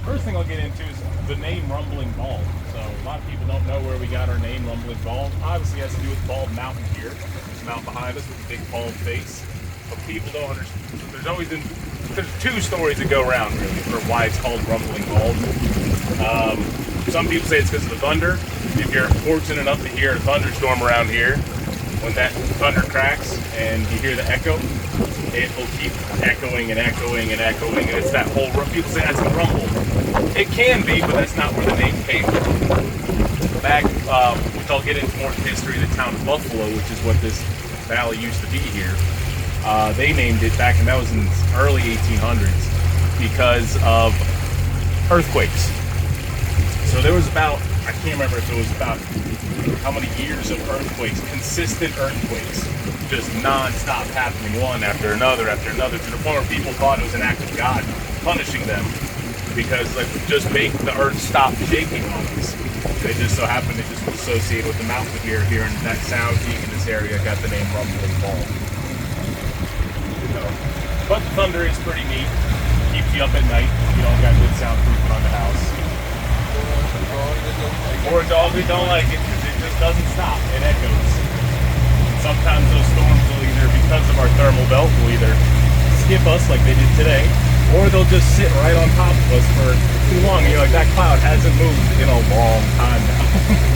First thing I'll get into is the name Rumbling Bald. So a lot of people don't know where we got our name Rumbling Bald. Obviously, it has to do with Bald Mountain here. There's a mountain behind us with a big bald face. But people don't understand. There's two stories that go around really for why it's called Rumbling Bald. Some people say it's because of the thunder. If you're fortunate enough to hear a thunderstorm around here, when that thunder cracks and you hear the echo, it will keep echoing and echoing and echoing, and it's that whole, people say that's a rumble. It can be, but that's not where the name came from. Back, which I'll get into more history of the town of Buffalo, which is what this valley used to be here. They named it back, and that was in the early 1800s, because of earthquakes. So there was about, I can't remember if it was about how many years of earthquakes, consistent earthquakes, just non-stop happening one after another, to the point where people thought it was an act of God punishing them because like just make the earth stop shaking on us. They just so happened to just associate with the mountain here in that sound peak in this area, got the name Rumbling Bald. So, but the thunder is pretty neat. Keeps you up at night. You don't got good soundproofing on the house. Or a dog that don't like it because it just doesn't stop. It echoes. And sometimes those storms will either, because of our thermal belt, will either skip us like they did today, or they'll just sit right on top of us for too long. And you're like, that cloud hasn't moved in a long time now.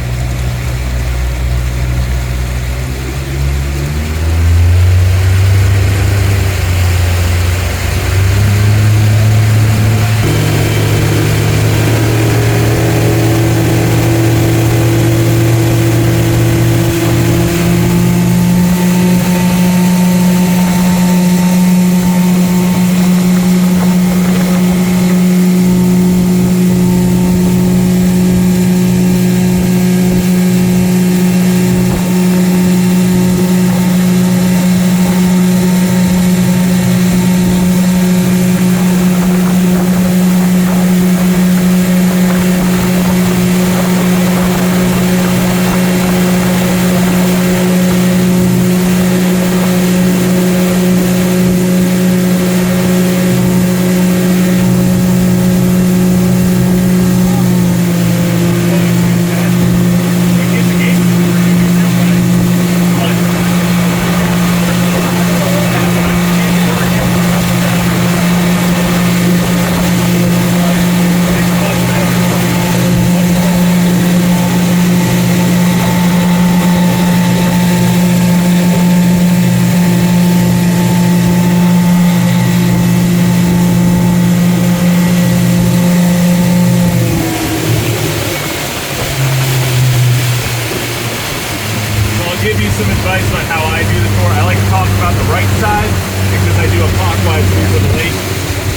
Give you some advice on how I do the tour. I like to talk about the right side because I do a clockwise move of the lake.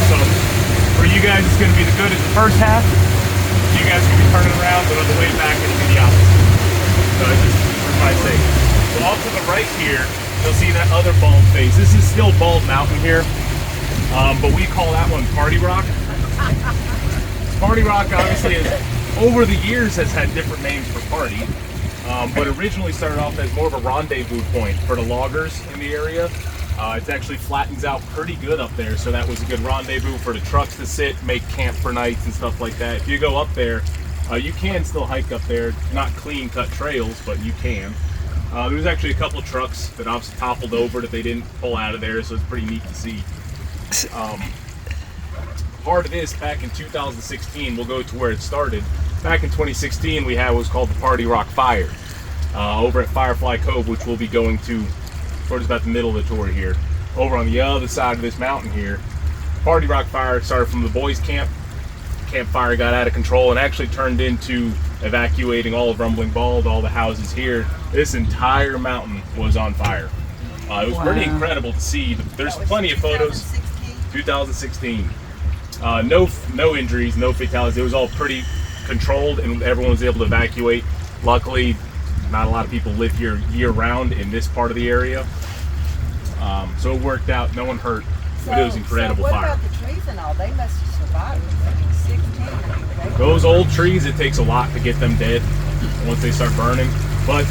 So for you guys, it's going to be the good at the first half. You guys can be turning around, but on the way back, it'll be the opposite. So it's just for my sake. So off to the right here, you'll see that other bald face. This is still Bald Mountain here, but we call that one Party Rock. Party Rock obviously over the years has had different names for party. But originally started off as more of a rendezvous point for the loggers in the area. It actually flattens out pretty good up there, so that was a good rendezvous for the trucks to sit, make camp for nights and stuff like that. If you go up there, you can still hike up there. Not clean cut trails, but you can. There was actually a couple trucks that obviously toppled over that they didn't pull out of there, so it's pretty neat to see. Part of this, back in 2016, we'll go to where it started. Back in 2016, we had what was called the Party Rock Fire over at Firefly Cove, which we'll be going to towards about the middle of the tour here. Over on the other side of this mountain here, Party Rock Fire started from the boys' camp. Campfire got out of control and actually turned into evacuating all of Rumbling Bald, all the houses here. This entire mountain was on fire. It was pretty incredible to see. There's plenty of photos. 2016. No injuries, no fatalities. It was all pretty controlled and everyone was able to evacuate. Luckily, not a lot of people live here year-round in this part of the area. So it worked out, no one hurt, but it was incredible what fire. About the trees and all? They must have survived. 16. Those old trees, it takes a lot to get them dead once they start burning. But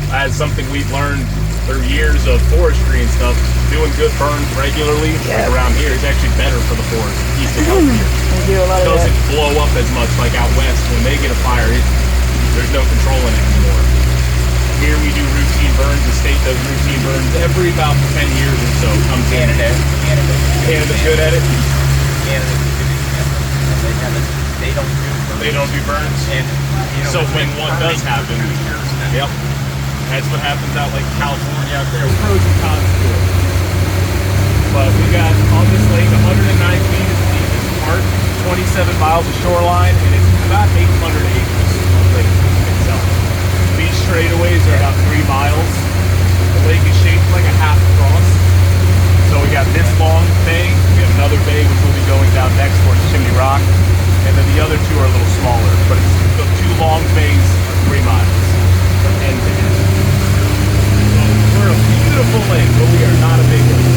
as something we've learned through years of forestry and stuff, doing good burns regularly, like around here, is actually better for the forest. It keeps it healthier. do a lot of doesn't that. blow up as much like out west. When they get a fire, there's no controlling it anymore. Here we do routine burns. The state does routine burns every about 10 years or so. Comes in. Canada's good at it. They don't do burns. And, you know, So when one does happen, yep, that's what happens out like California out there. Pros and cons to it. But we got on this lake 109 feet is the deepest part, 27 miles of shoreline, and it's about 800 acres of lake itself. Beach straightaways are about 3 miles. The lake is shaped like a half cross. So we got this long bay, we have another bay which will be going down next towards Chimney Rock, and then the other two are a little smaller, but it's the 2 long bays are 3 miles from end to end. So we're a beautiful lake, but we are not a big lake.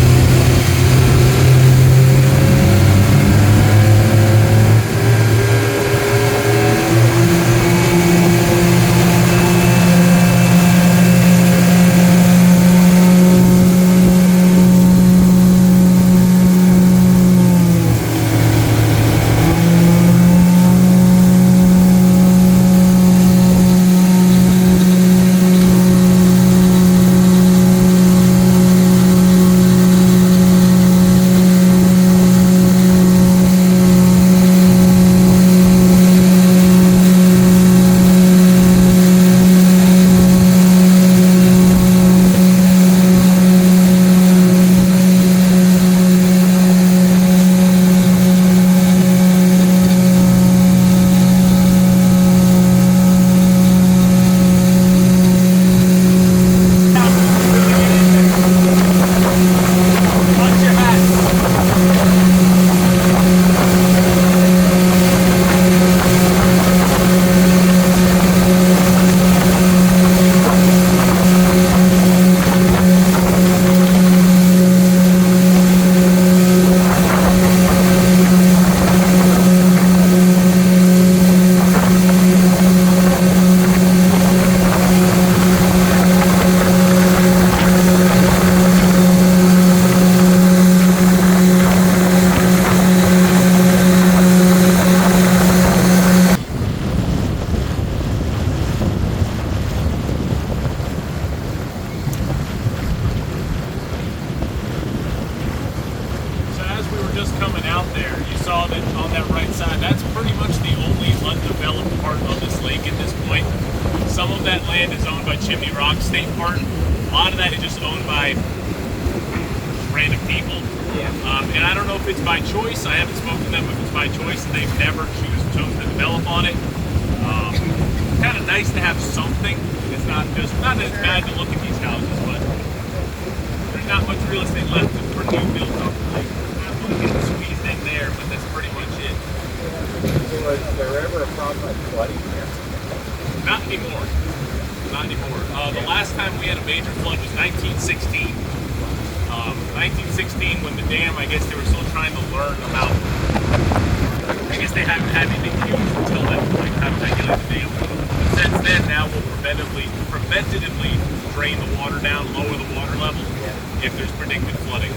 So as we were just coming out there, you saw that on that right side, that's pretty much the only undeveloped part of this lake at this point. Some of that land is owned by Chimney Rock State Park. A lot of that is just owned by random people. And I don't know if it's by choice. I haven't spoken to them if it's by choice and they've never chosen to develop on it. Kind of nice to have something. It's not that it's bad to look at these houses, but there's not much real estate left for new builds on the lake. I'm going to get squeezed in there, but that's pretty much it. Was there ever a problem with flooding here? Not anymore. Not anymore. The last time we had a major flood was 1916. 1916, when the dam, I guess they were still trying to learn about, I guess they haven't had anything huge until that point, how to regulate the dam. But since then, now we'll preventatively drain the water down, lower the water level if there's predicted flooding.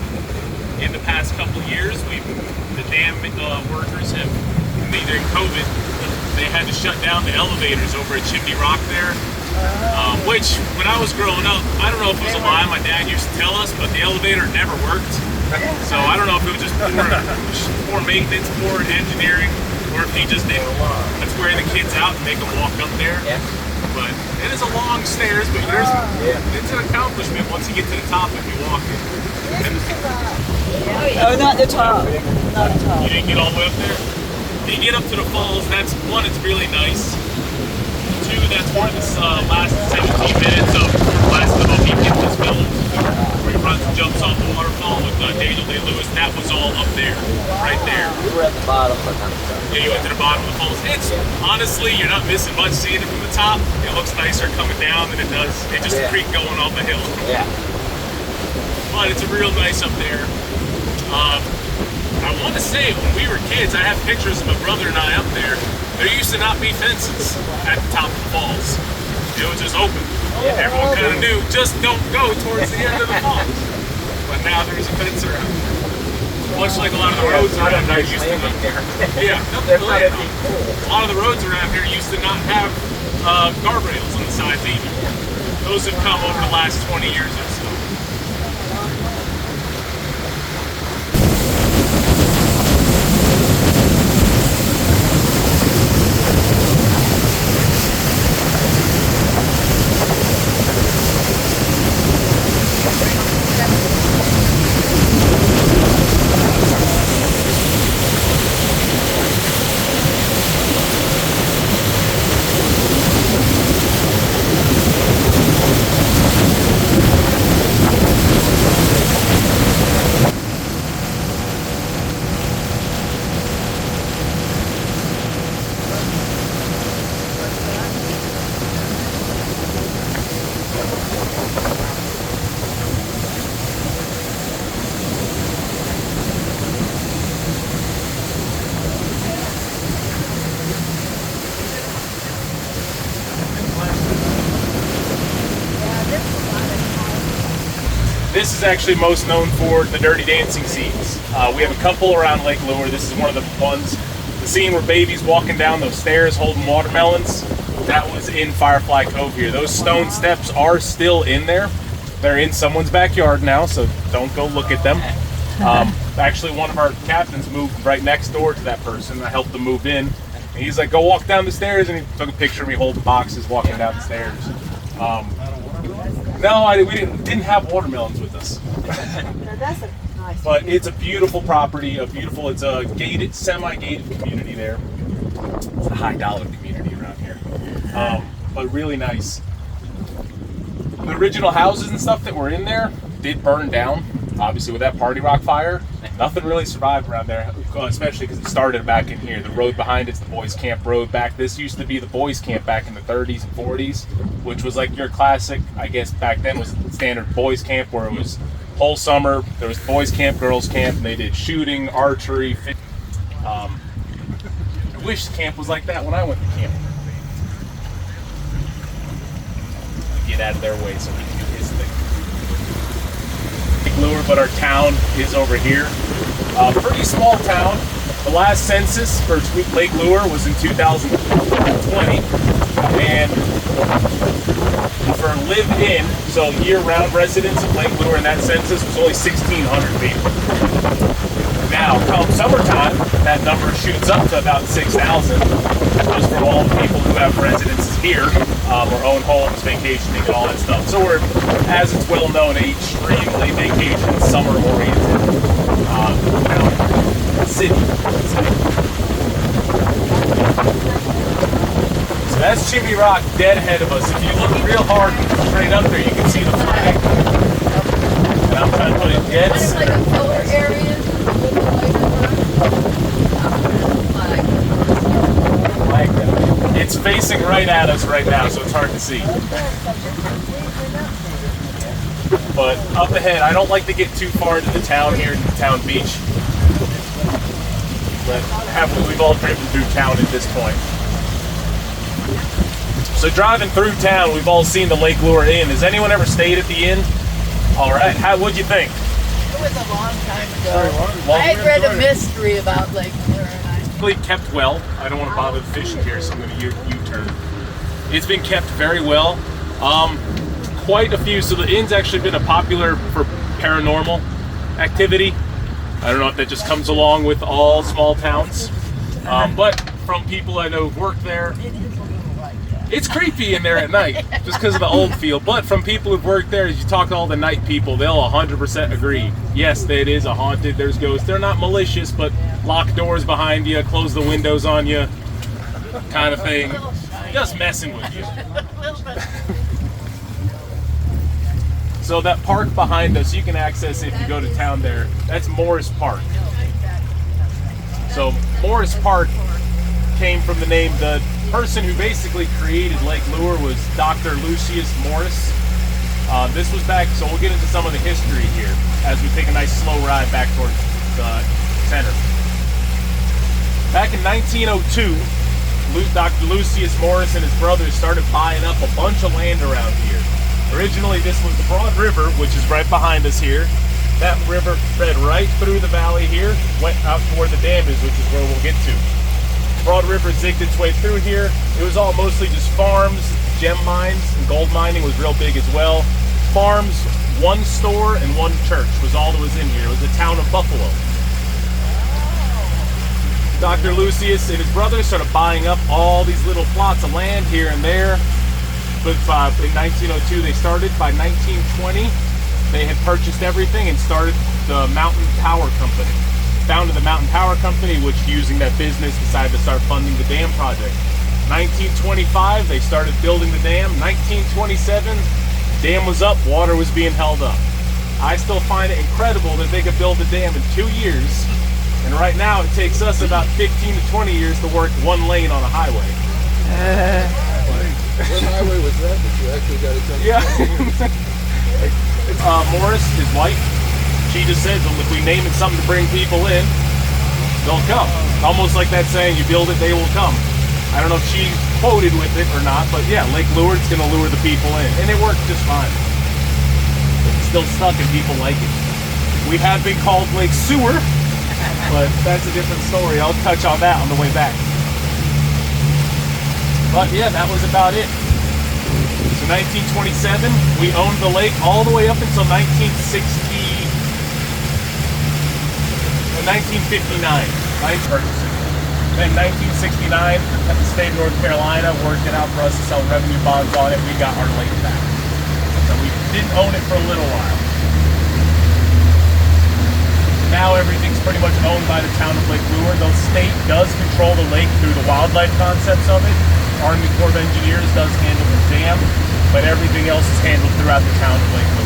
In the past couple of years, the dam workers have, during COVID, they had to shut down the elevators over at Chimney Rock there. Which, when I was growing up, I don't know if it was a lie my dad used to tell us, but the elevator never worked. So I don't know if it was just poor maintenance, poor engineering, or if he just didn't. Let's wear the kids out and make them walk up there. Yeah. But it is a long stairs, but it's an accomplishment once you get to the top if you walk it. Oh, not the top. Not the top. You didn't get all the way up there? You get up to the falls, that's one, it's really nice. Two, that's where this last 17 minutes of last of the Bohemian film, where he runs and jumps off the waterfall with Daniel Day-Lewis. That was all up there, right there. We were at the bottom, but not the top. Yeah, you went to the bottom of the falls. It's honestly, you're not missing much seeing it from the top. It looks nicer coming down than it does. It's just a creek going off the hill. Yeah. But it's real nice up there. I want to say when we were kids, I have pictures of my brother and I up there. There used to not be fences at the top of the falls. It was just open. Everyone kind of knew, just don't go towards the end of the falls. But now there's a fence around. Much like a lot of the roads around here used to yeah, They're not gonna be cool. a lot of the roads around here used to not have guardrails on the sides anymore. Those have come over the last 20 years or so. This is actually most known for the Dirty Dancing scenes. We have a couple around Lake Lure. This is one of the ones. The scene where baby's walking down those stairs holding watermelons, that was in Firefly Cove here. Those stone steps are still in there. They're in someone's backyard now, so don't go look at them. Actually, one of our captains moved right next door to that person. I helped him move in. And he's like, go walk down the stairs, and he took a picture of me holding boxes walking down the stairs. No, we didn't have watermelons with us. Now that's a nice. But it's a beautiful property, it's a gated, semi-gated community there. It's a high dollar community around here. But really nice. The original houses and stuff that were in there did burn down, obviously with that Party Rock fire. Nothing really survived around there, especially because it started back in here. The road behind it's the Boys Camp Road back. This used to be the Boys Camp back in the 30s and 40s, which was like your classic, I guess back then was standard Boys Camp where it was whole summer. There was Boys Camp, Girls Camp, and they did shooting, archery. I wish the camp was like that when I went to camp. Get out of their way so he can do his thing. Lure, but our town is over here. Pretty small town. The last census for Lake Lure was in 2020, and for live-in, so year-round residents of Lake Lure in that census was only 1,600 people. Now, come summertime, that number shoots up to about 6,000. Those from all the people who have residences here, or own homes, vacationing, and all that stuff. So we're, as it's well known, a extremely vacation, summer-oriented city. So that's Chimney Rock dead ahead of us. If you look real hard straight up there, you can see the flag. And I'm trying to put it dead. It's like a color area. It's facing right at us right now, so it's hard to see. But up ahead, I don't like to get too far into the town here, into the town beach. But we've all driven through town at this point. So driving through town, we've all seen the Lake Lure Inn. Has anyone ever stayed at the inn? All right, what'd you think? It was a long time ago. I had read a mystery about Lake Lure, and I Kept well. I don't want to bother the fishing here, so I'm going to U-turn. It's been kept very well. Quite a few. So the inn's actually been a popular for paranormal activity. I don't know if that just comes along with all small towns, but from people I know who've worked there, it is a little like that. it's creepy in there at night just because of the old feel. But from people who've worked there, as you talk to all the night people, they'll 100% agree. Yes, it is a haunted. There's ghosts. They're not malicious, but lock doors behind you, close the windows on you, kind of thing. Just messing with you. So that park behind us, you can access if you go to town there. That's Morris Park. So Morris Park came from the name, the person who basically created Lake Lure was Dr. Lucius Morris. This was back, so we'll get into some of the history here as we take a nice slow ride back towards the center. Back in 1902, Dr. Lucius Morris and his brothers started buying up a bunch of land around here. Originally, this was the Broad River, which is right behind us here. That river fed right through the valley here, went out to where the dam is, which is where we'll get to. Broad River zigged its way through here. It was all mostly just farms, gem mines, and gold mining was real big as well. Farms, one store, and one church was all that was in here. It was the town of Buffalo. Dr. Lucius and his brothers started buying up all these little plots of land here and there. But in 1902 they started. By 1920 they had purchased everything and started the Mountain Power Company. Founded the Mountain Power Company, which using that business decided to start funding the dam project. 1925 they started building the dam. 1927 dam was up, water was being held up. I still find it incredible that they could build the dam in 2 years. And right now, it takes us about 15 to 20 years to work one lane on a highway. What highway was that you actually got it done? Yeah. Morris, his wife, she just said, well, if we name it something to bring people in, they'll come. Almost like that saying, you build it, they will come. I don't know if she quoted with it or not, but yeah, Lake Leeward's going to lure the people in. And it worked just fine. It's still stuck and people like it. We have been called Lake Sewer, but that's a different story. I'll touch on that on the way back. But yeah, that was about it. So 1927, we owned the lake all the way up until 1959. Then 1969, the state of North Carolina worked it out for us to sell revenue bonds on it. We got our lake back. So we didn't own it for a little while. Now everything's pretty much owned by the town of Lake Lure. The state does control the lake through the wildlife concepts of it. Army Corps of Engineers does handle the dam, but everything else is handled throughout the town of Lake Lure.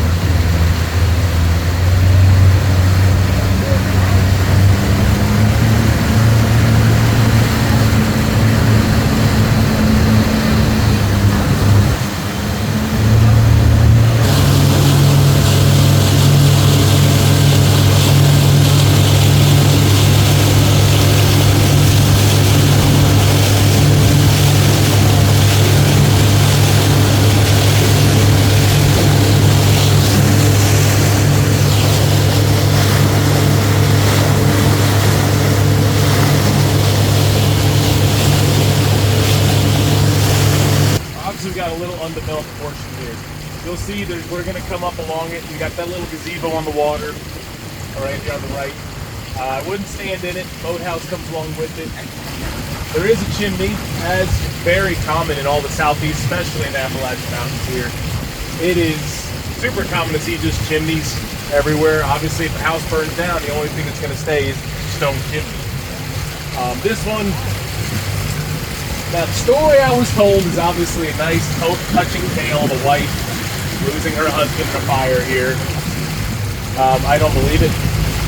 Undeveloped portion here. You'll see we're going to come up along it. We got that little gazebo on the water right here on the right. I wouldn't stand in it. Boathouse comes along with it. There is a chimney, as very common in all the southeast, especially in the Appalachian Mountains here. It is super common to see just chimneys everywhere. Obviously, if the house burns down, the only thing that's going to stay is stone chimney. This one, now, the story I was told is obviously a nice, touching tale of a wife losing her husband in a fire here. I don't believe it.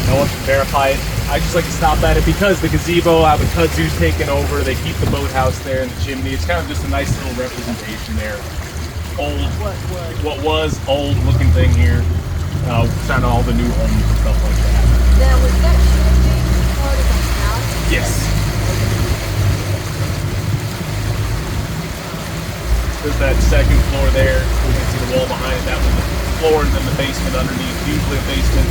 No one can verify it. I just like to stop at it because the gazebo, the kudzu's taken over. They keep the boathouse there and the chimney. It's kind of just a nice little representation there. Old, what was old-looking thing here. Kind of all the new homes and stuff like that. Now, was that chimney part of the house? Yes. There's that second floor there. We can see the wall behind it. That was the floor and then the basement underneath. Usually a basement.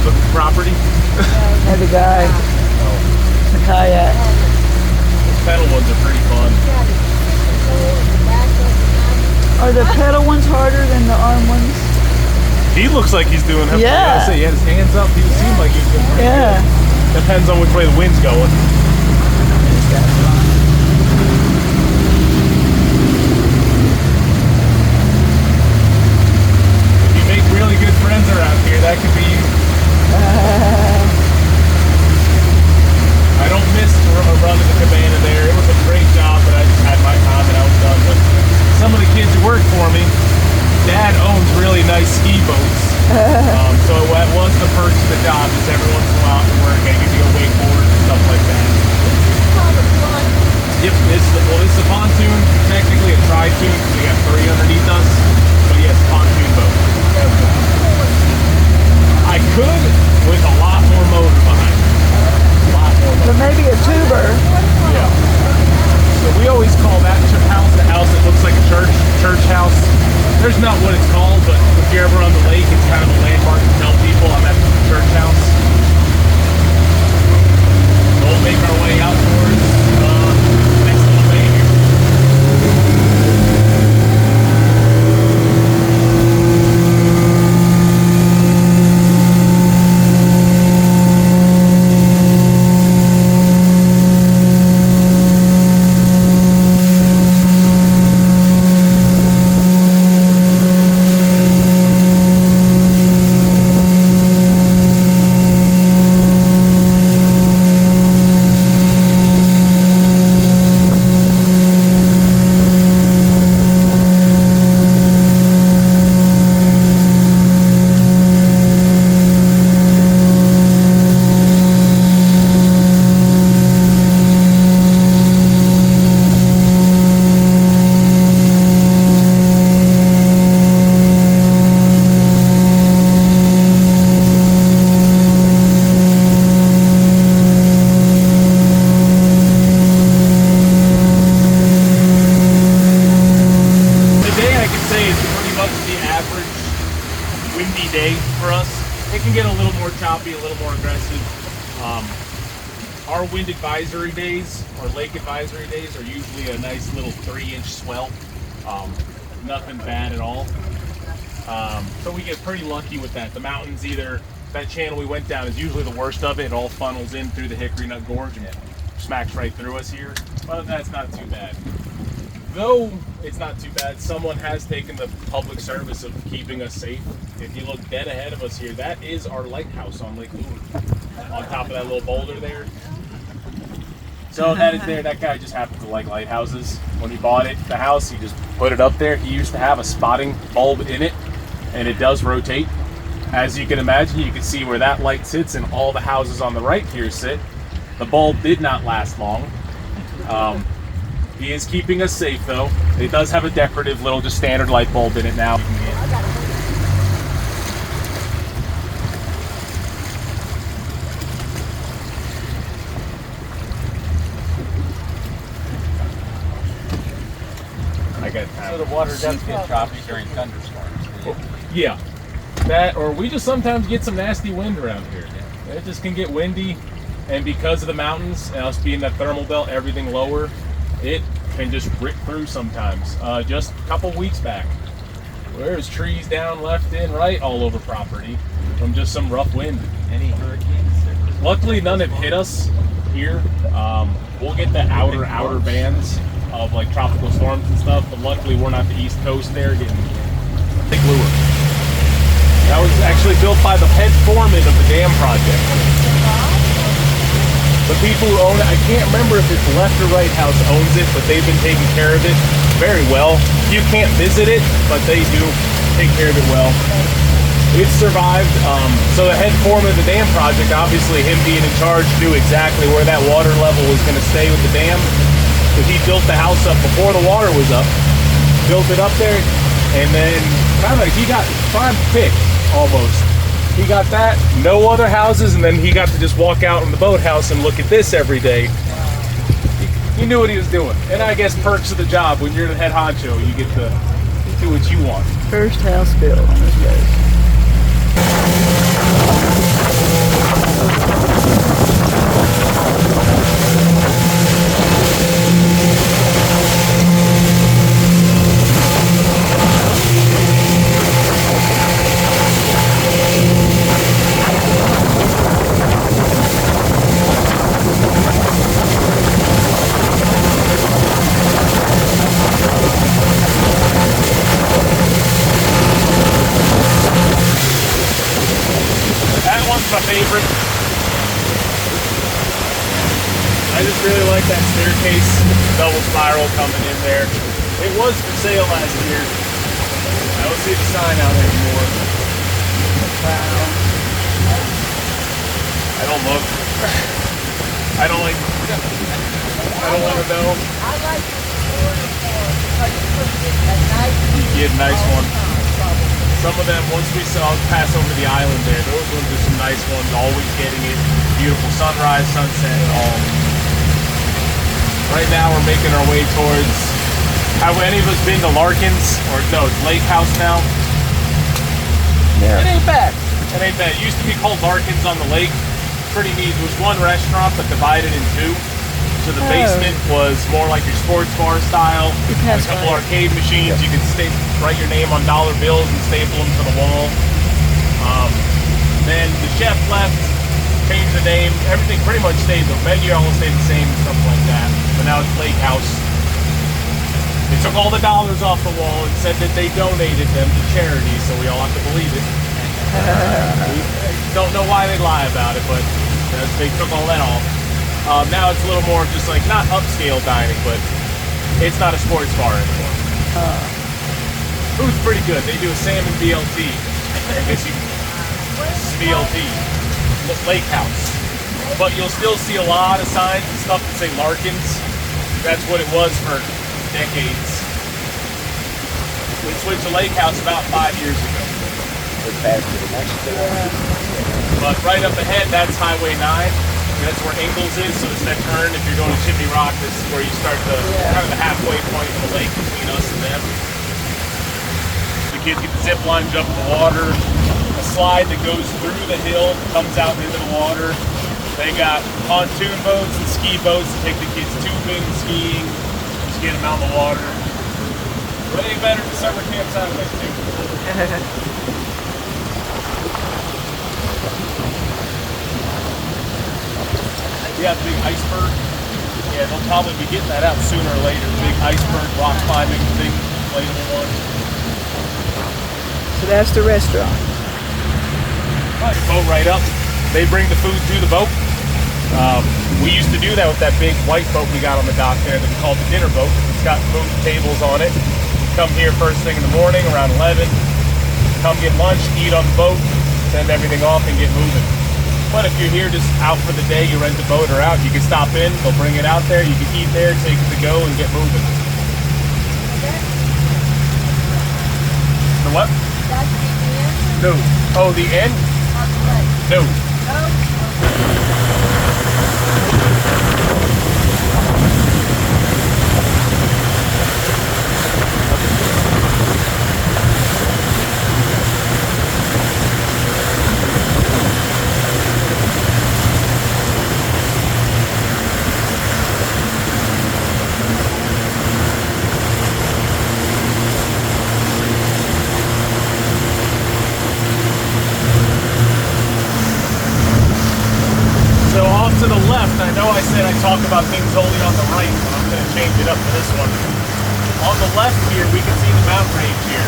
The property? Hey, the guy. Oh. The kayak. The pedal ones are pretty fun. Are the pedal ones harder than the arm ones? He looks like he's doing it. Yeah. I say he had his hands up. He seemed like he was doing pretty Yeah. good. Depends on which way the wind's going. Really good friends around here. That could be you. I don't miss running the cabana there. It was a great job, but I just had my time and I was done. But some of the kids who work for me, Dad owns really nice ski boats. So that was the perk of the job. Is every once in a while to work, I get to go wakeboard and stuff like that. Yep, this is a pontoon. Technically a tri-tune because we got 3 underneath us. But yes, pontoon boat. I could with a lot more motor behind it. A lot more motor. But maybe a tuber. Yeah. So we always call that house the house that looks like a church house. There's not what it's called, but if you're ever on the lake, it's can get a little more choppy, a little more aggressive. Our wind advisory days, our lake advisory days, are usually a nice little 3-inch swell. Nothing bad at all. So we get pretty lucky with that. The mountains, either that channel we went down is usually the worst of it. It all funnels in through the Hickory Nut Gorge and smacks right through us here. But that's not too bad. Though it's not too bad, someone has taken the public service of keeping us safe. If you look dead ahead of us here, that is our lighthouse on Lake Lure. On top of that little boulder there. So that is there. That guy just happened to like lighthouses. When he bought it, the house, he just put it up there. He used to have a spotting bulb in it, and it does rotate. As you can imagine, you can see where that light sits, and all the houses on the right here sit. The bulb did not last long. He is keeping us safe, though. It does have a decorative little, just standard light bulb in it now. So the water does get choppy during thunderstorms. Yeah, that, or we just sometimes get some nasty wind around here. It just can get windy, and because of the mountains and us being that thermal belt, everything lower, it can just rip through sometimes. Just a couple weeks back, there's trees down left and right all over property from just some rough wind. Any hurricanes? Luckily, none have hit us here. We'll get the outer bands of like tropical storms and stuff, but luckily we're not the East Coast there getting big lure. That was actually built by the head foreman of the dam project. The people who own it, I can't remember if it's Left or Right House owns it, but they've been taking care of it very well. You can't visit it, but they do take care of it well. It's survived. So the head foreman of the dam project, obviously him being in charge, knew exactly where that water level was going to stay with the dam. So he built the house up before the water was up, built it up there, and then kind of he got prime pick almost. He got that, no other houses, and then he got to just walk out in the boathouse and look at this every day. He knew what he was doing. And I guess perks of the job, when you're the head honcho, you get to do what you want. First house built on this lake. My favorite. I just really like that staircase, double spiral coming in there. It was for sale last year. I don't see the sign out there anymore. I don't look. I don't like. I don't want to know. I like it because you get a nice. You get a nice one. Some of them, once we pass over the island there, those ones are some nice ones, always getting it. Beautiful sunrise, sunset, all. Right now we're making our way towards, have any of us been to Larkins? Or no, it's Lake House now. Yeah. It ain't bad. It ain't bad. It used to be called Larkins on the lake. Pretty neat. It was one restaurant but divided in two. So the basement was more like your sports bar style. A couple arcade machines. You could write your name on dollar bills and staple them to the wall. Then the chef left, changed the name. Everything pretty much stayed. The menu almost stayed the same and stuff like that. But now it's Lake House. They took all the dollars off the wall and said that they donated them to charity, so we all have to believe it. We don't know why they lie about it, but they took all that off. Now it's a little more just like, not upscale dining, but it's not a sports bar anymore. Food's pretty good. They do a salmon BLT. I guess you BLT. Lake House. But you'll still see a lot of signs and stuff that say Larkins. That's what it was for decades. We switched to Lake House about 5 years ago. But right up ahead, that's Highway 9. That's where Ingalls is, so it's that turn. If you're going to Chimney Rock, this is where you start the kind of the halfway point of the lake between us and them. The kids get the zip line, jump in the water. a slide that goes through the hill, comes out into the water. They got pontoon boats and ski boats to take the kids tubing, skiing, just get them out in the water. But it ain't better than summer camps out of too. Yeah, the big iceberg. Yeah, they'll probably be getting that out sooner or later. Big iceberg rock climbing thing, inflatable one. So that's the restaurant. Boat right up. They bring the food to the boat. We used to do that with that big white boat we got on the dock there that we called the dinner boat. It's got food tables on it. Come here first thing in the morning around 11. Come get lunch, eat on the boat, send everything off and get moving. But if you're here just out for the day, you rent the boat or out, you can stop in, they'll bring it out there, you can eat there, take it to go and get moving. The what? That's the end. No. Oh, the end? No. So off to the left, I know I said I talk about things only on the right, but I'm going to change it up for this one. On the left here, we can see the mountain range here.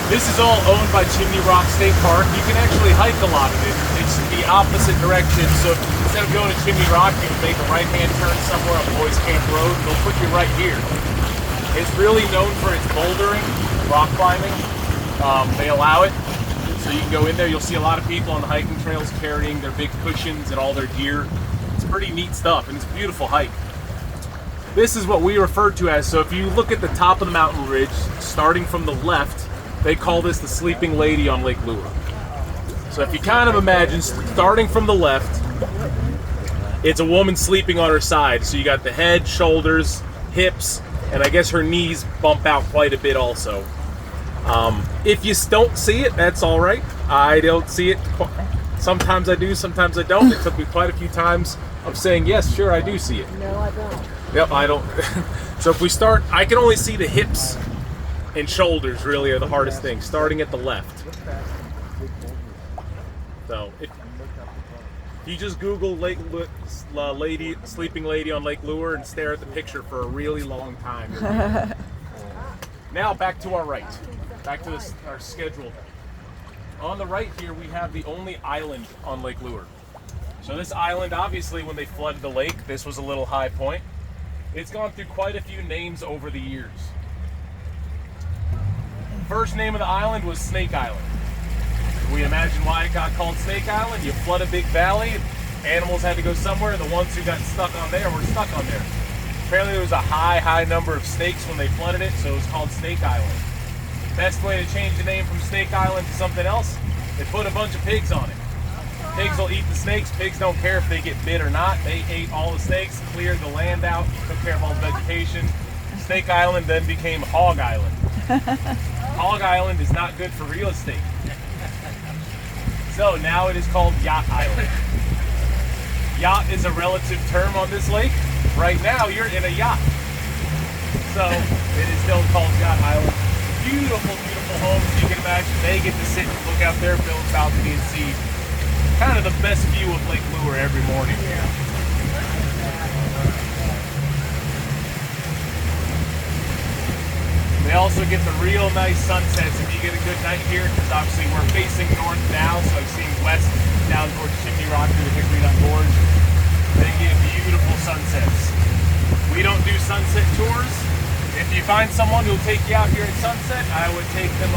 This is all owned by Chimney Rock State Park. You can actually hike a lot of it. It's the opposite direction, so instead of going to Chimney Rock, you can make a right-hand turn somewhere on Boys Camp Road, and they'll put you right here. It's really known for its bouldering, rock climbing. They allow it. So you can go in there, you'll see a lot of people on the hiking trails carrying their big cushions and all their gear. It's pretty neat stuff, and it's a beautiful hike. This is what we refer to as, so if you look at the top of the mountain ridge, starting from the left, they call this the Sleeping Lady on Lake Lure. So if you kind of imagine, starting from the left, it's a woman sleeping on her side. So you got the head, shoulders, hips, and I guess her knees bump out quite a bit also. If you don't see it, that's all right. I don't see it. Sometimes I do, sometimes I don't. It took me quite a few times of saying, yes, sure, I do see it. No, I don't. Yep, I don't. So if we start, I can only see the hips and shoulders really are the hardest thing, starting at the left. So if you just Google Sleeping Lady on Lake Lure and stare at the picture for a really long time. Now back to our right. Back to our schedule. On the right here, we have the only island on Lake Lure. So this island, obviously, when they flooded the lake, this was a little high point. It's gone through quite a few names over the years. First name of the island was Snake Island. We imagine why it got called Snake Island. You flood a big valley, animals had to go somewhere. The ones who got stuck on there were stuck on there. Apparently there was a high number of snakes when they flooded it, so it was called Snake Island. Best way to change the name from Snake Island to something else, they put a bunch of pigs on it. Pigs will eat the snakes. Pigs don't care if they get bit or not. They ate all the snakes, cleared the land out, took care of all the vegetation. Snake Island then became Hog Island. Hog Island is not good for real estate. So now it is called Yacht Island. Yacht is a relative term on this lake. Right now you're in a yacht. So it is still called Yacht Island. Beautiful, beautiful homes. You can imagine they get to sit and look out their built balcony and see kind of the best view of Lake Lure every morning. They also get the real nice sunsets if you get a good night here, because obviously we're facing north now, so I'm seeing west down towards Chimney Rock through the Hickory Nut Gorge. They get beautiful sunsets. We don't do sunset tours. If you find someone who'll take you out here at sunset, I would take them.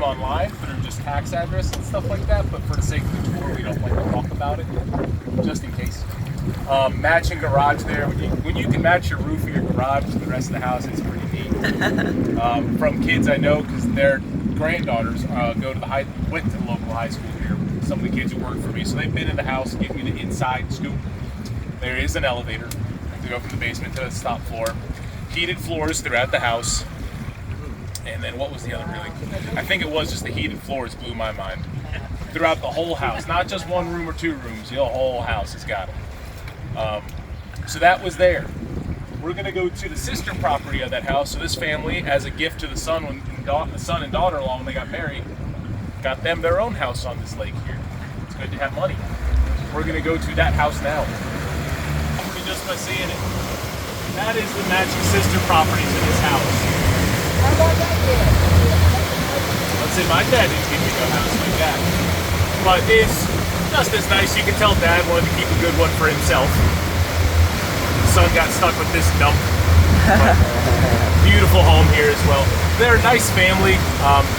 online through just tax address and stuff like that, but for the sake of the tour, we don't like to talk about it, just in case. Matching garage there. When you can match your roof of your garage to the rest of the house, it's pretty neat. From kids I know, because their granddaughters went to the local high school here. Some of the kids who work for me, so they've been in the house, give me the inside scoop. There is an elevator to go from the basement to the top floor. Heated floors throughout the house. And then what was the other really? I think it was just the heated floors blew my mind. Throughout the whole house, not just one room or two rooms, the whole house has got it. So that was there. We're gonna go to the sister property of that house. So this family, as a gift to the son and daughter-in-law when they got married, got them their own house on this lake here. It's good to have money. We're gonna go to that house now. Just by seeing it. That is the matching sister property to this house. How about that kid? Let's say my dad didn't give me a house like that. But it's just as nice. You can tell Dad wanted to keep a good one for himself. The son got stuck with this dump. Beautiful home here as well. They're a nice family.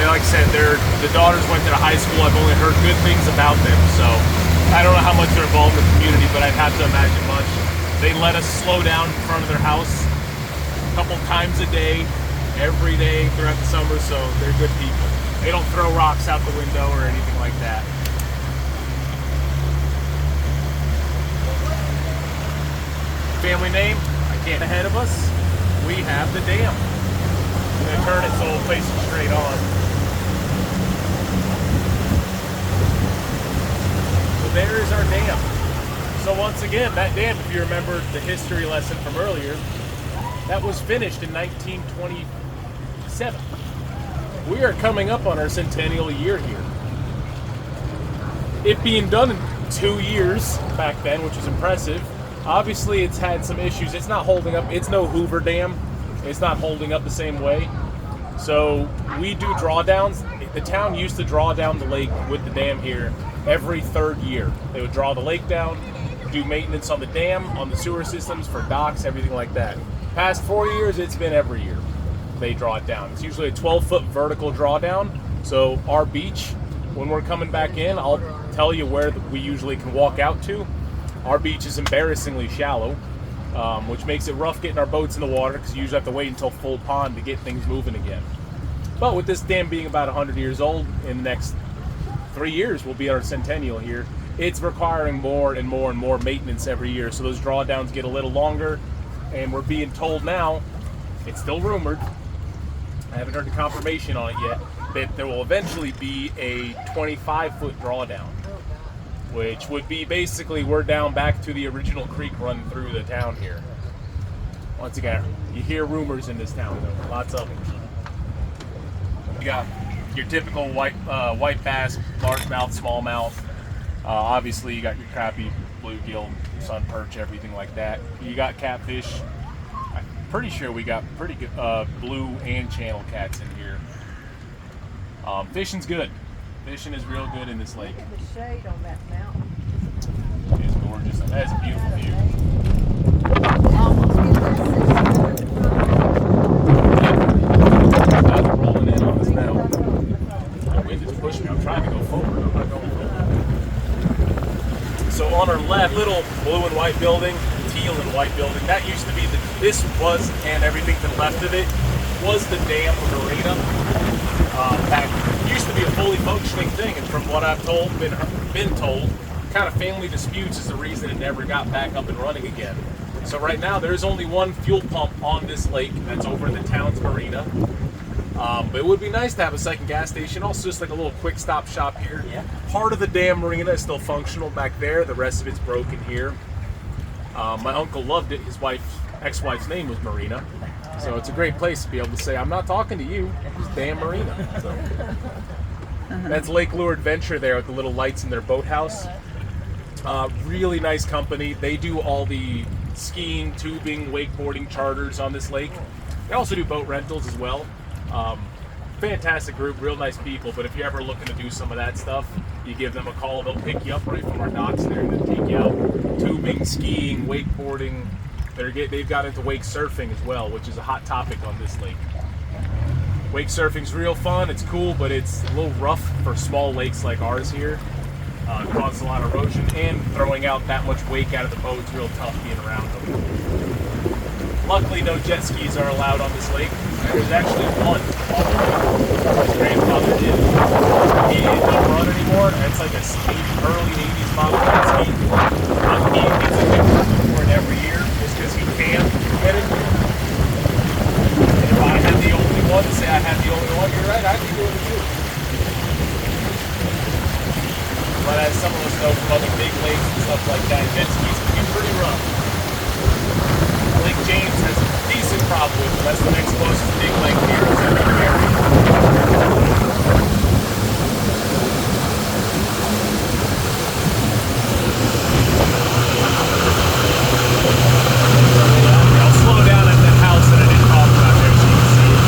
Like I said, the daughters went to the high school. I've only heard good things about them. So I don't know how much they're involved in the community, but I'd have to imagine much. They let us slow down in front of their house a couple times a day, every day throughout the summer, so they're good people. They don't throw rocks out the window or anything like that. Family name, I can't ahead of us. We have the dam. I'm gonna turn it so it'll face it straight on. So there is our dam. So once again, that dam, if you remember the history lesson from earlier, that was finished in 1927. We are coming up on our centennial year here. It being done in 2 years back then, which is impressive. Obviously, it's had some issues. It's not holding up. It's no Hoover Dam. It's not holding up the same way. So we do drawdowns. The town used to draw down the lake with the dam here every 3rd year. They would draw the lake down, do maintenance on the dam, on the sewer systems, for docks, everything like that. Past 4 years, it's been every year they draw it down. It's usually a 12-foot vertical drawdown. So our beach, when we're coming back in, I'll tell you where we usually can walk out to. Our beach is embarrassingly shallow, which makes it rough getting our boats in the water because you usually have to wait until full pond to get things moving again. But with this dam being about 100 years old, in the next 3 years we'll be at our centennial here. It's requiring more and more and more maintenance every year, so those drawdowns get a little longer, and we're being told now, it's still rumored, I haven't heard the confirmation on it yet, that there will eventually be a 25-foot drawdown, which would be basically we're down back to the original creek run through the town here. Once again, you hear rumors in this town, though, lots of them. You got your typical white bass, largemouth, smallmouth. Obviously, you got your crappie, bluegill, sun perch, everything like that. You got catfish. I'm pretty sure we got pretty good blue and channel cats in here. Fishing's good. Fishing is real good in this lake. Look at the shade on that mountain. It is gorgeous. That is a beautiful view. Clouds are rolling in on us now. The wind is pushing me. I'm trying to go forward. I'm not going forward. So on our left, little blue and white building, teal and white building. That used to be this was, and everything to the left of it was the dam marina. Back used to be a fully functioning thing, and from what I've been told, kind of family disputes is the reason it never got back up and running again. So right now there's only one fuel pump on this lake that's over in the town's marina. But it would be nice to have a second gas station, also just like a little quick stop shop here. Yeah. Part of the dam marina is still functional back there, the rest of it's broken here. My uncle loved it. His ex-wife's name was Marina. So it's a great place to be able to say, I'm not talking to you, it's Dam Marina. So. That's Lake Lure Adventure there with the little lights in their boathouse. Really nice company. They do all the skiing, tubing, wakeboarding charters on this lake. They also do boat rentals as well. Fantastic group, real nice people, but if you're ever looking to do some of that stuff, you give them a call, they'll pick you up right from our docks there and then take you out tubing, skiing, wakeboarding. They've got into wake surfing as well, which is a hot topic on this lake. Wake surfing's real fun. It's cool, but it's a little rough for small lakes like ours here. It causes a lot of erosion, and throwing out that much wake out of the boat is real tough being around them. Luckily, no jet skis are allowed on this lake. There's actually one his grandfather did. He don't run anymore. It's like a early 80s model jet ski. He gets a new permit for it every year just because he can get it. And if I had the only one, say I had the only one, you're right, I'd be doing it too. But as some of us know from other big lakes and stuff like that, jet skis can be pretty rough. Lake James has a decent problem with it. That's the next closest big lake here is in the area. I'll slow down at that house that I didn't talk about there so you can see it.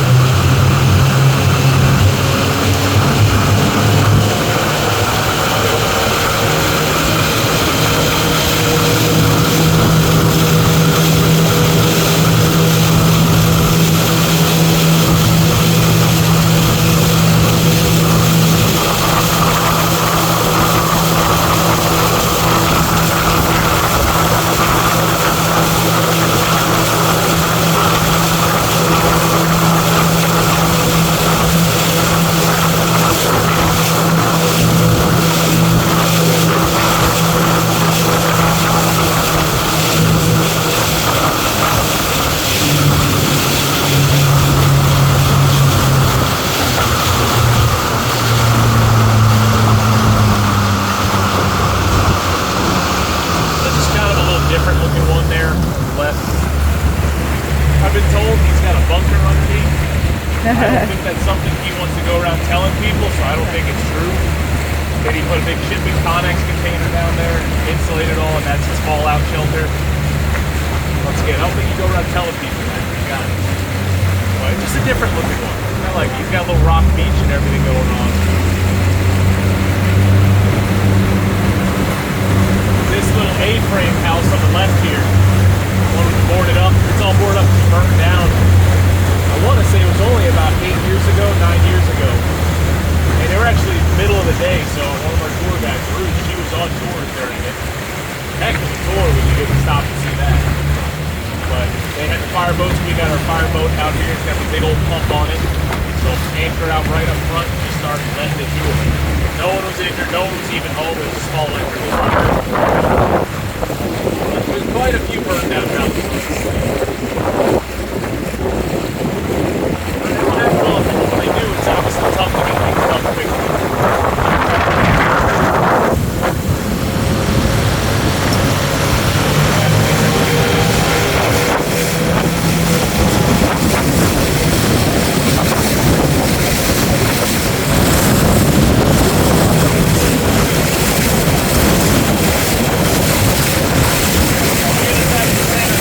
I don't think that's something he wants to go around telling people, so I don't think it's true. Maybe he put a big shipping Connex container down there and insulate it all, and that's his fallout shelter. Once again, I don't think you go around telling people that you got it. But it's just a different looking one. I like it. He's got a little rock beach and everything going on. This little A-frame house on the left here, one was boarded up. It's all boarded up and burnt down. I want to say it was only about 8 years ago, 9 years ago. And they were actually middle of the day, so one of our tour guides, Ruth, she was on tour during it. Heck of a tour when you get to stop and see that. But they had the fireboats. We got our fireboat out here. It's got the big old pump on it. So anchor out right up front and just started letting it do it. No one was injured. No one was even home. It was a small electrical fire. There's quite a few burned down houses on this lake. When they do, it's obviously tough to get things done quickly. It's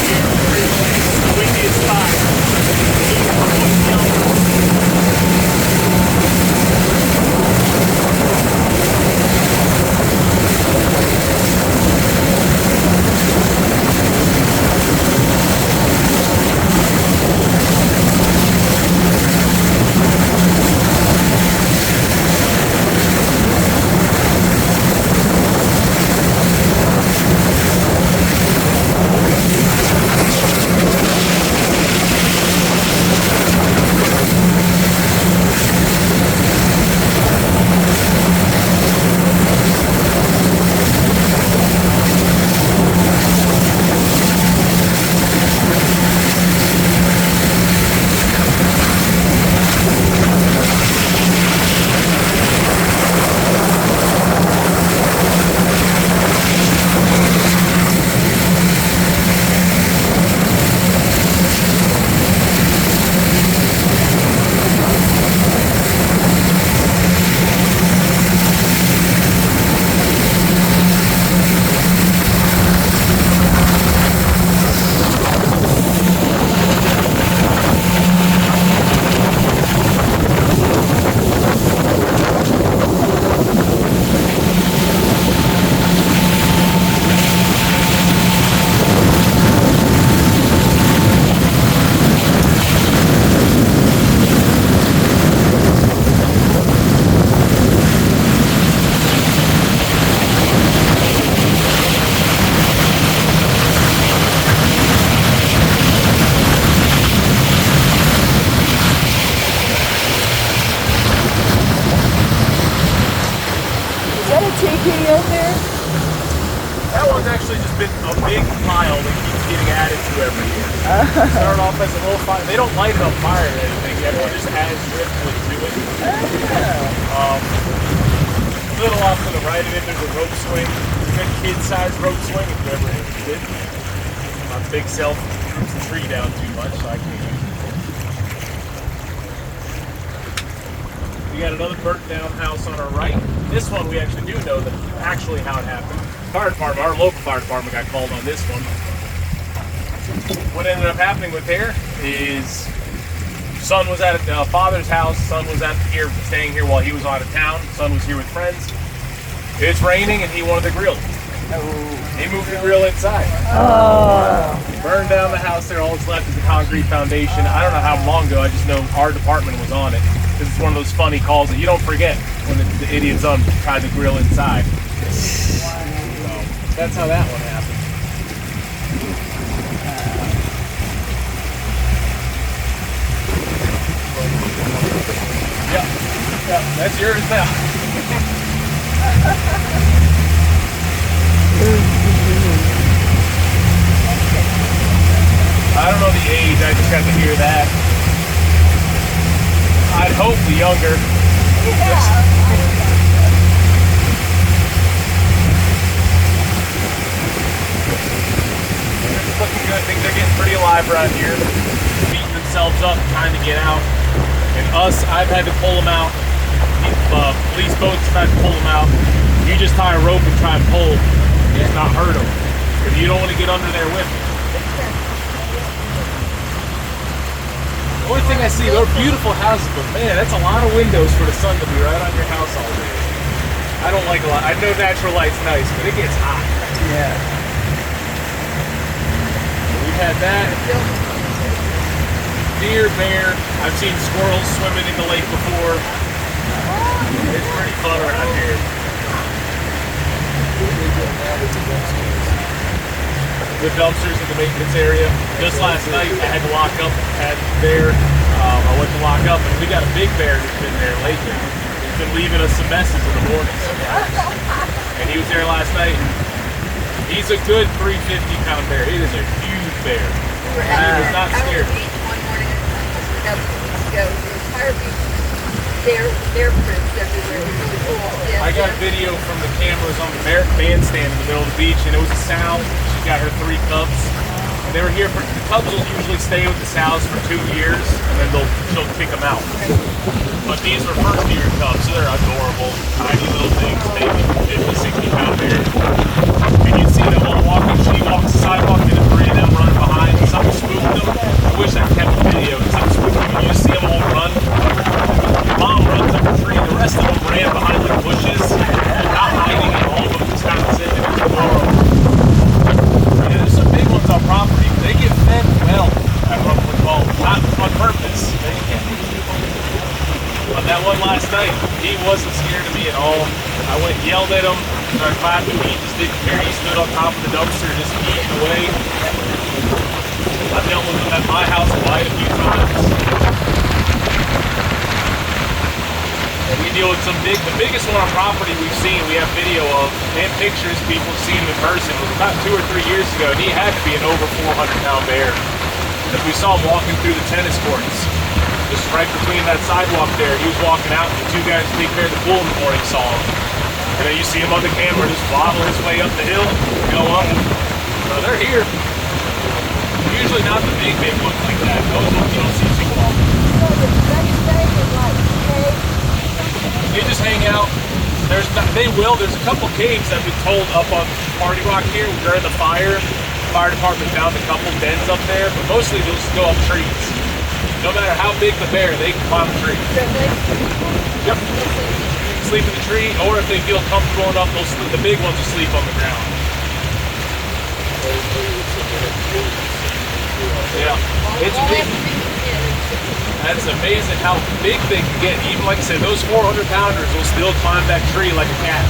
to every year. Start off as a little fire. They don't light it on fire or anything. Everyone just adds driftwood to it. A little off to the right of it, there's a rope swing. It's a good kid-sized rope swing if you're ever interested. My big self roots the tree down too much, so I can't use it. We got another burnt down house on our right. This one we actually do know that actually how it happened. Fire department, our local fire department got called on this one. What ended up happening with here is son was at father's house. Son was here staying here while he was out of town. Son was here with friends. It's raining and he wanted the grill. He moved the grill inside. Burned down the house there. All that's left is the concrete foundation. I don't know how long ago. I just know our department was on it. It's one of those funny calls that you don't forget when the idiot's tried to grill inside. So that's how that one happened. Yeah, that's yours now. I don't know the age, I just got to hear that. I'd hope the younger. It's looking good. Things are getting pretty alive around here. Beating themselves up, trying to get out. And us, I've had to pull them out. Police boats have had to pull them out. You just tie a rope and try and pull, and not hurt them. Because you don't want to get under there with them. The only thing I see, they're beautiful houses, but man, that's a lot of windows for the sun to be right on your house all day. I don't like a lot. I know natural light's nice, but it gets hot. Yeah. We've had that. Deer, bear. I've seen squirrels swimming in the lake before. It's pretty fun around here. The dumpsters in the maintenance area. Just last night, I had to lock up at there. I went to lock up, and we got a big bear who's been there lately. He's been leaving us some messes in the morning sometimes. And he was there last night. He's a good 350-pound bear. It is a huge bear. And he was not scared. One morning, a couple of weeks ago, the entire beach, their prints everywhere. It was really cool. Yeah, I got video from the cameras on the bandstand in the middle of the beach, and it was a sow. She got her 3 cubs. And they were here for, the cubs will usually stay with the sows for 2 years, and then she'll kick them out. But these were first-year cubs, so they're adorable. Tiny little things, maybe 50, 60-pound bears. And you see them all walking. She walks the sidewalk, and the 3 of them running behind. Something spooked them. I wish I kept the video. Something spooked them. And you see them all run. Mom runs up a tree. The rest of them ran behind like bushes, not hiding, and all of them just kind of sitting there. It's adorable. Yeah, there's some big ones on property. They get fed well at Rumbling Ball. Not on purpose. But that one last night, he wasn't scared of me at all. I went and yelled at him. Started clapping. He just didn't care. He stood on top of the dumpster just eating away. I've dealt with him at my house quite a few times. And we deal with some the biggest one on property we've seen, we have video of, and pictures, people have seen him in person. It was about 2 or 3 years ago, and he had to be an over 400-pound bear. Because we saw him walking through the tennis courts. Just right between that sidewalk there, he was walking out, and the 2 guys who take care of the pool in the morning saw him. And then you see him on the camera just waddle his way up the hill, go up. So they're here. Usually not the big ones like that. Those ones you don't see too often. So the next day was like, hey, They just hang out. There's a couple caves I've been told up on Party Rock here during the fire. The fire department found a couple dens up there, but mostly they'll just go up trees. No matter how big the bear, they can climb a tree. Yep. Sleep in the tree, or if they feel comfortable enough, the big ones will sleep on the ground. Yeah, it's big. That's amazing how big they can get. Even like I said, those 400-pounders will still climb that tree like a cat.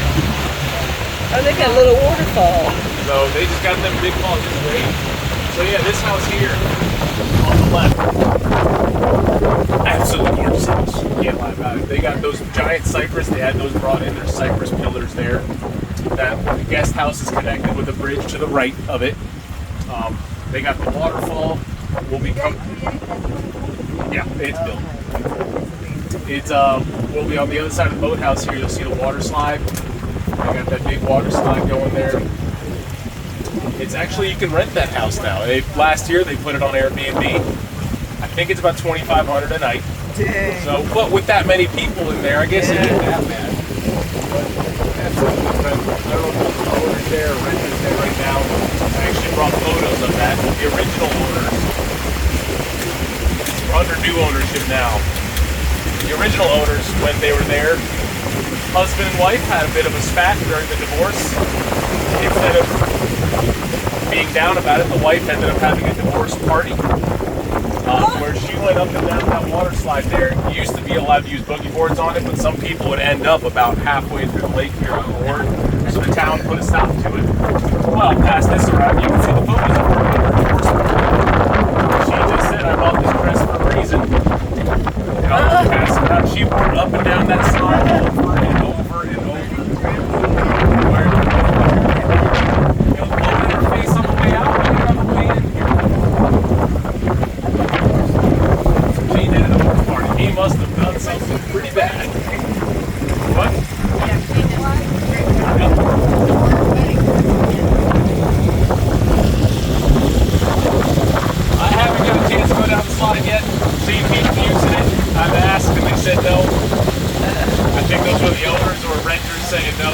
Oh, they got a little waterfall. So they just got them big claws. It's great. So yeah, this house here on the left, absolutely gorgeous house. Can't lie about it. They got those giant cypress. They had those brought in. There's cypress pillars there. That the guest house is connected with a bridge to the right of it. They got the waterfall. Will be yeah, it's built. It's will be on the other side of the boathouse here. You'll see the water slide. I got that big water slide going there. It's actually, you can rent that house now. Last year they put it on Airbnb. I think it's about $2,500 a night. Dang. So, but with that many people in there, I guess it ain't that bad. That's something that I don't know if the owners there or renters there right now. I actually brought photos of that. The original owners are under new ownership now. The original owners, when they were there, husband and wife had a bit of a spat during the divorce. Instead of being down about it, the wife ended up having a divorce party. Where she went up and down that water slide there. You used to be allowed to use boogie boards on it, but some people would end up about halfway through the lake here on the board. So the town put a stop to it. Well, I'll pass this around. You can see the photos of her. She just said, I bought this dress for a reason. And I'll just pass it around. She wore it up and down that slide over and over and over. Where you know, blowing in her face on the way out and on the way in here. She did it at the party. He must have done something pretty bad. What? I haven't got a chance to go down the slide yet. Seen people using it. I've asked and they said no. I think those were the owners or renters saying no.